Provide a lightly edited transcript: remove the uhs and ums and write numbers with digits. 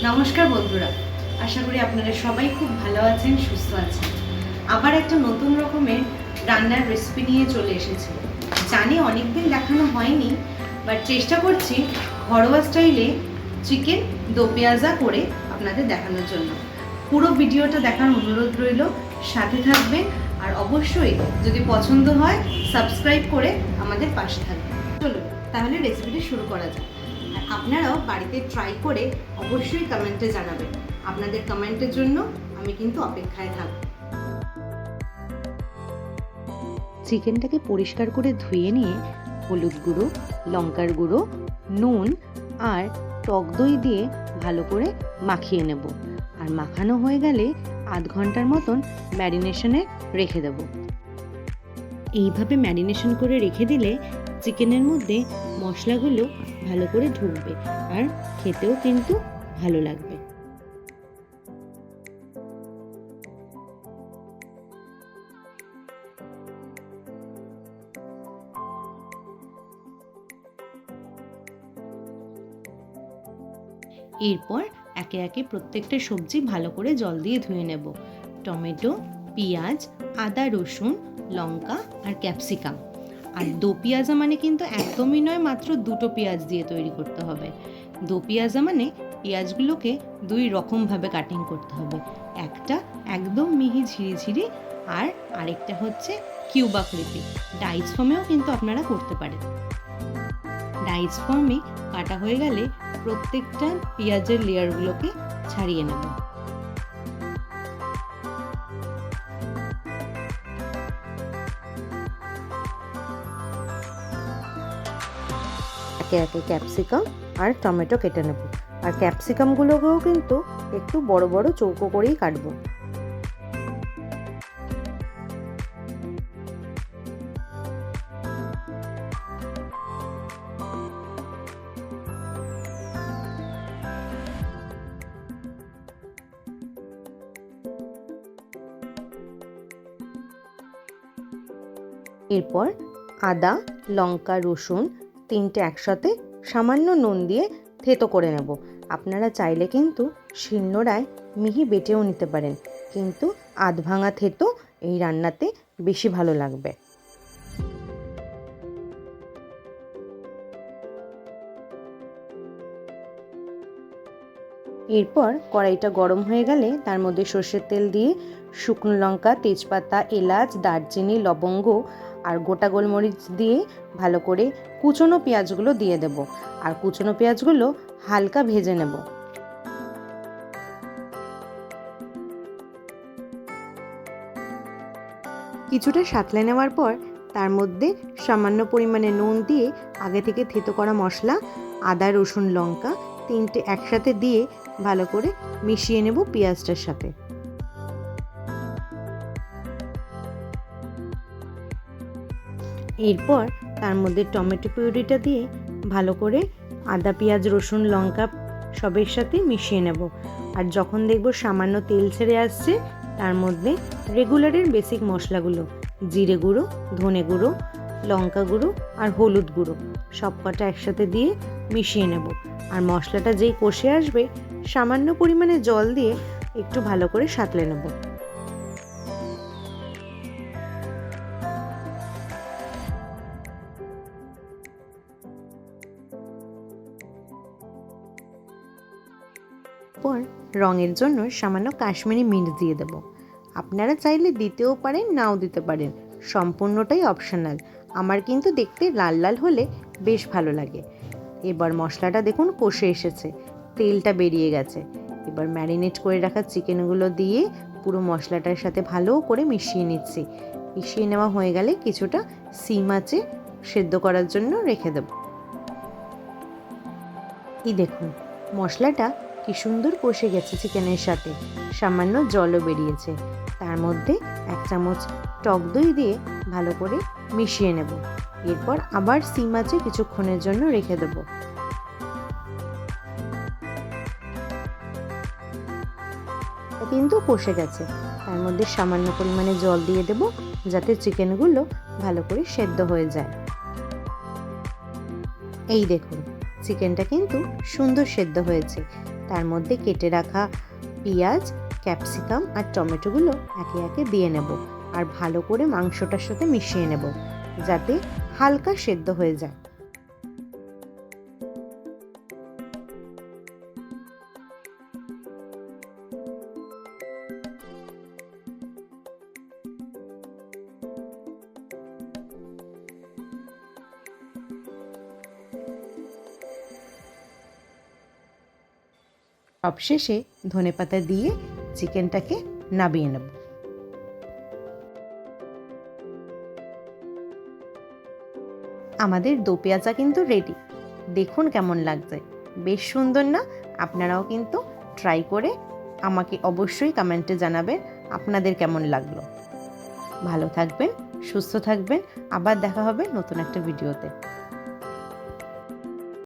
নমস্কার বন্ধুরা, আশা করি আপনারা সবাই খুব ভালো আছেন, সুস্থ আছেন। আবার একটা নতুন রকমের রান্নার রেসিপি নিয়ে চলে এসেছি। জানি অনেকদিন দেখানো হয়নি, বাট চেষ্টা করছি ঘরোয়া স্টাইলে চিকেন দো পেঁয়াজা করে আপনাদের দেখানোর জন্য। পুরো ভিডিওটা দেখার অনুরোধ রইল, সাথে থাকবেন আর অবশ্যই যদি পছন্দ হয় সাবস্ক্রাইব করে আমাদের পাশে থাকবেন। চলো তাহলে রেসিপিটি শুরু করা যাক। আর আপনারাও বাড়িতে ট্রাই করে অবশ্যই কমেন্টে জানাবেন। আপনাদের কমেন্টের জন্য আমি কিন্তু অপেক্ষায় থাকব। চিকেনটাকে পরিষ্কার করে ধুয়ে নিয়ে হলুদ গুঁড়ো, লঙ্কার গুঁড়ো, নুন আর টক দই দিয়ে ভালো করে মাখিয়ে নেব। আর মাখানো হয়ে গেলে আধ ঘন্টার মতন ম্যারিনেশনে রেখে দেব। এইভাবে ম্যারিনেশন করে রেখে দিলে চিকেনের মধ্যে মশলাগুলো ভালো করে ঢুকবে আর খেতেও কিন্তু ভালো লাগবে। এরপর একে একে প্রত্যেকটা সবজি ভালো করে জল দিয়ে ধুয়ে নেব। টমেটো, পেঁয়াজ, আদা, রসুন, লঙ্কা আর ক্যাপসিকাম। আর দো পেঁয়াজা মানে কিন্তু একদমই নয়, মাত্র দুটো পেঁয়াজ দিয়ে তৈরি করতে হবে। দো পেঁয়াজা মানে পেঁয়াজগুলোকে দুই রকমভাবে কাটিং করতে হবে। একটা একদম মিহি ঝিরিঝিরি আর আরেকটা হচ্ছে কিউব আকৃতি। ডাইস ফর্মেও কিন্তু আপনারা করতে পারেন। ডাইস ফর্মে কাটা হয়ে গেলে প্রত্যেকটা পেঁয়াজের লেয়ারগুলোকে ছাড়িয়ে নেব। একে একে ক্যাপসিকাম আর টমেটো কেটে নেব। আর ক্যাপসিকামগুলোকেও কিন্তু একটু বড় বড় চৌকো করেই কাটবো। এরপর আদা, লঙ্কা, রসুন তিনটে একসাথে সামান্য নুন দিয়ে থেতো করে নেব। আপনারা চাইলে কিন্তু শিলনোড়ায় মিহি বেটেও নিতে পারেন, কিন্তু আধ ভাঙা থেতো এই রান্নাতে বেশি ভালো লাগবে। এরপর কড়াইটা গরম হয়ে গেলে তার মধ্যে সর্ষের তেল দিয়ে শুকনো লঙ্কা, তেজপাতা, এলাচ, দারচিনি, লবঙ্গ আর গোটা গোলমরিচ দিয়ে ভালো করে কুচনো পেঁয়াজগুলো দিয়ে দেব। আর কুচনো পেঁয়াজগুলো হালকা ভেজে নেব। কিছুটা সাঁতলে নেওয়ার পর তার মধ্যে সামান্য পরিমাণে নুন দিয়ে আগে থেকে থেতো করা মশলা, আদা, রসুন, লঙ্কা তিনটে একসাথে দিয়ে ভালো করে মিশিয়ে নেব পেঁয়াজটার সাথে। এরপর তার মধ্যে টমেটো পিউরিটা দিয়ে ভালো করে আদা, পেঁয়াজ, রসুন, লঙ্কা সবের সাথে মিশিয়ে নেব। আর যখন দেখব সামান্য তেল ছেড়ে আসছে তার মধ্যে রেগুলারের বেসিক মশলাগুলো জিরে গুঁড়ো, ধনে গুঁড়ো, লঙ্কা গুঁড়ো আর হলুদ গুঁড়ো সব কটা একসাথে দিয়ে মিশিয়ে নেব। আর মশলাটা যেই কষে আসবে সামান্য পরিমাণে জল দিয়ে একটু ভালো করে সাঁতলে নেব। পর রঙের জন্য সামান্য কাশ্মীরি মির্চ দিয়ে দেব। আপনারা চাইলে দিতেও পারেন, নাও দিতে পারেন, সম্পূর্ণটাই অপশনাল। আমার কিন্তু দেখতে লাল লাল হলে বেশ ভালো লাগে। এবার মশলাটা দেখুন কষে এসেছে, তেলটা বেরিয়ে গেছে। এবার ম্যারিনেট করে রাখা চিকেনগুলো দিয়ে পুরো মশলাটার সাথে ভালো করে মিশিয়ে নিচ্ছি। মিশিয়ে নেওয়া হয়ে গেলে কিছুটা সিম আঁচে সেদ্ধ করার জন্য রেখে দেব। এই দেখুন মশলাটা কি সুন্দর কষে গেছে চিকেনের সাথে, সামান্য জলও বেরিয়েছে। তার মধ্যে 1 চামচ টক দই দিয়ে ভালো করে মিশিয়ে নেব। এরপর আবার সিম আঁচে কিছুক্ষণের জন্য রেখে দেব। কিন্তু কষে গেছে। তার মধ্যে সামান্য পরিমাণে জল দিয়ে দেব যাতে চিকেনগুলো ভালো করে সেদ্ধ হয়ে যায়। এই দেখুন চিকেনটা কিন্তু সুন্দর সেদ্ধ হয়েছে। তার মধ্যে কেটে রাখা পেঁয়াজ, ক্যাপসিকাম আর টমেটোগুলো একে একে দিয়ে নেব আর ভালো করে মাংসটার সাথে মিশিয়ে নেব যাতে হালকা সেদ্ধ হয়ে যায়। সবশেষে ধনেপাতা দিয়ে চিকেনটাকে নামিয়ে নেব। আমাদের দো পেঁয়াজা কিন্তু রেডি। দেখুন কেমন লাগছে, বেশ সুন্দর না? আপনারাও কিন্তু ট্রাই করে আমাকে অবশ্যই কমেন্টে জানাবেন আপনাদের কেমন লাগলো। ভালো থাকবেন, সুস্থ থাকবেন, আবার দেখা হবে নতুন একটা ভিডিওতে।